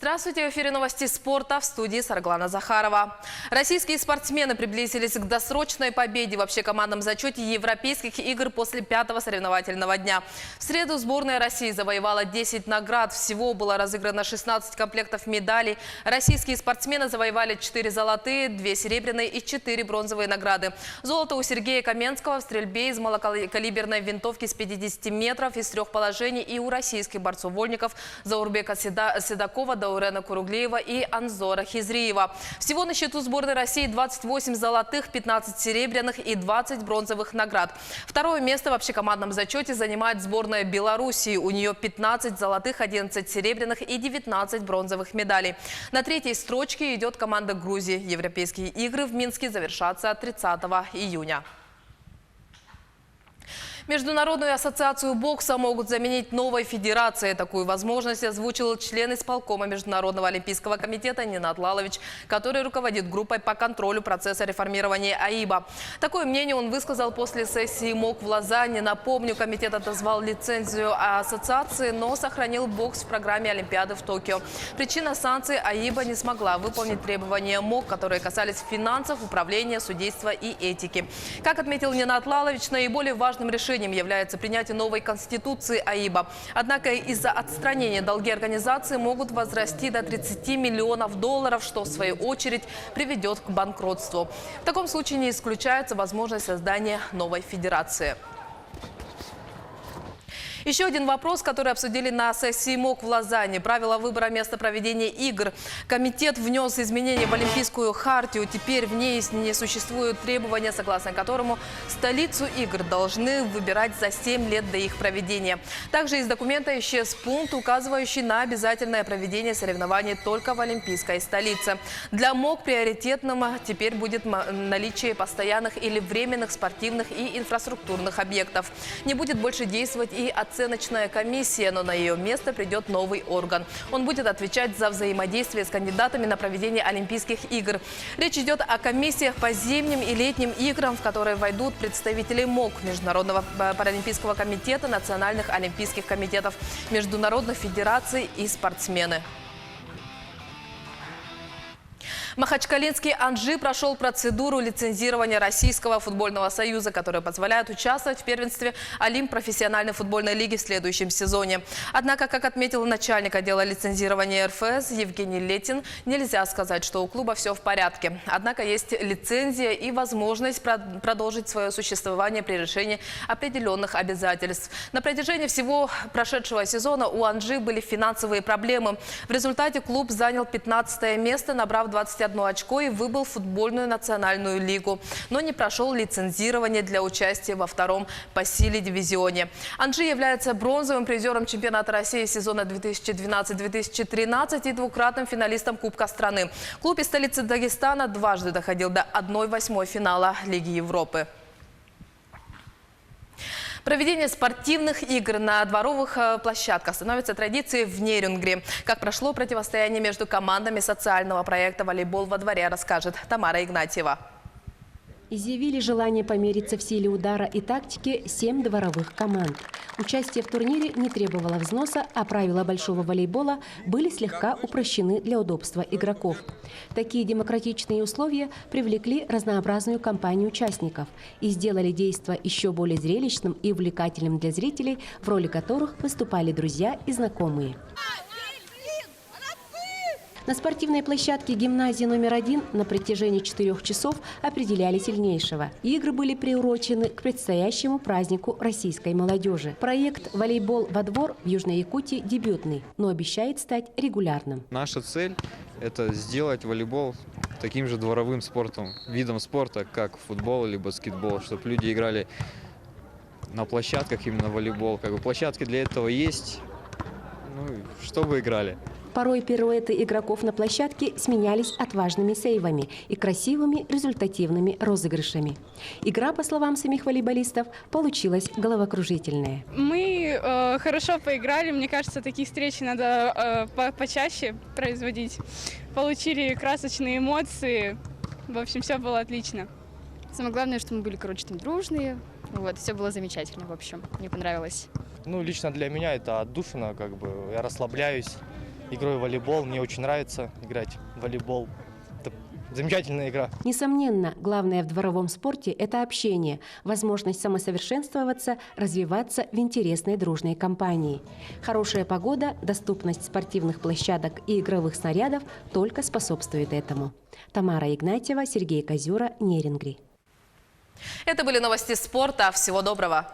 Здравствуйте, в эфире новости спорта, в студии Сарглана Захарова. Российские спортсмены приблизились к досрочной победе в общекомандном зачете Европейских игр после 5-го соревновательного дня. В среду сборная России завоевала 10 наград. Всего было разыграно 16 комплектов медалей. Российские спортсмены завоевали 4 золотые, 2 серебряные и 4 бронзовые награды. Золото у Сергея Каменского в стрельбе из малокалиберной винтовки с 50 метров из 3 положений и у российских борцов-вольников Заурбека Седокова, Даурена Куруглеева и Анзора Хизриева. Всего на счету сборной России 28 золотых, 15 серебряных и 20 бронзовых наград. Второе место в общекомандном зачете занимает сборная Белоруссии. У нее 15 золотых, 11 серебряных и 19 бронзовых медалей. На третьей строчке идет команда Грузии. Европейские игры в Минске завершатся 30 июня. Международную ассоциацию бокса могут заменить новой федерацией. Такую возможность озвучил член исполкома Международного олимпийского комитета Ненат Лалович, который руководит группой по контролю процесса реформирования АИБа. Такое мнение он высказал после сессии МОК в Лозанне. Напомню, комитет отозвал лицензию ассоциации, но сохранил бокс в программе Олимпиады в Токио. Причина санкций: АИБа не смогла выполнить требования МОК, которые касались финансов, управления, судейства и этики. Как отметил Ненат Лалович, наиболее важным решением является принятие новой конституции АИБа. Однако из-за отстранения долги организации могут возрасти до 30 миллионов долларов, что в свою очередь приведет к банкротству. В таком случае не исключается возможность создания новой федерации. Еще один вопрос, который обсудили на сессии МОК в Лозанне. Правила выбора места проведения игр. Комитет внес изменения в Олимпийскую хартию. Теперь в ней не существуют требования, согласно которому столицу игр должны выбирать за 7 лет до их проведения. Также из документа исчез пункт, указывающий на обязательное проведение соревнований только в олимпийской столице. Для МОК приоритетным теперь будет наличие постоянных или временных спортивных и инфраструктурных объектов. Не будет больше действовать и оценочная комиссия, но на ее место придет новый орган. Он будет отвечать за взаимодействие с кандидатами на проведение Олимпийских игр. Речь идет о комиссиях по зимним и летним играм, в которые войдут представители МОК, Международного паралимпийского комитета, национальных олимпийских комитетов, международных федераций и спортсмены. Махачкалинский Анжи прошел процедуру лицензирования Российского футбольного союза, которая позволяет участвовать в первенстве Олимп профессиональной футбольной лиги в следующем сезоне. Однако, как отметил начальник отдела лицензирования РФС Евгений Летин, нельзя сказать, что у клуба все в порядке. Однако есть лицензия и возможность продолжить свое существование при решении определенных обязательств. На протяжении всего прошедшего сезона у Анжи были финансовые проблемы. В результате клуб занял 15-е место, набрав 21 очко и выбыл в футбольную национальную лигу, но не прошел лицензирование для участия во втором по силе дивизионе. Анжи является бронзовым призером чемпионата России сезона 2012-2013 и двукратным финалистом Кубка страны. Клуб из столицы Дагестана дважды доходил до 1/8 финала Лиги Европы. Проведение спортивных игр на дворовых площадках становится традицией в Нерюнгри. Как прошло противостояние между командами социального проекта «Волейбол во дворе», расскажет Тамара Игнатьева. Изъявили желание помериться в силе удара и тактике 7 дворовых команд. Участие в турнире не требовало взноса, а правила большого волейбола были слегка упрощены для удобства игроков. Такие демократичные условия привлекли разнообразную компанию участников и сделали действо еще более зрелищным и увлекательным для зрителей, в роли которых выступали друзья и знакомые. На спортивной площадке гимназии номер 1 на протяжении 4 часов определяли сильнейшего. Игры были приурочены к предстоящему празднику российской молодежи. Проект «Волейбол во двор» в Южной Якутии дебютный, но обещает стать регулярным. Наша цель – это сделать волейбол таким же дворовым спортом, видом спорта, как футбол или баскетбол, чтобы люди играли на площадках именно волейбол. Площадки для этого есть, чтобы играли. Порой пируэты игроков на площадке сменялись отважными сейвами и красивыми результативными розыгрышами. Игра, по словам самих волейболистов, получилась головокружительная. Мы хорошо поиграли. Мне кажется, таких встреч надо почаще производить. Получили красочные эмоции. В общем, все было отлично. Самое главное, что мы были, там дружные. Все было замечательно, в общем. Мне понравилось. Лично для меня это отдушина, я расслабляюсь. игрой в волейбол. Мне очень нравится играть в волейбол. Это замечательная игра. Несомненно, главное в дворовом спорте – это общение, возможность самосовершенствоваться, развиваться в интересной дружной компании. Хорошая погода, доступность спортивных площадок и игровых снарядов только способствует этому. Тамара Игнатьева, Сергей Козюра, Нерингри. Это были новости спорта. Всего доброго.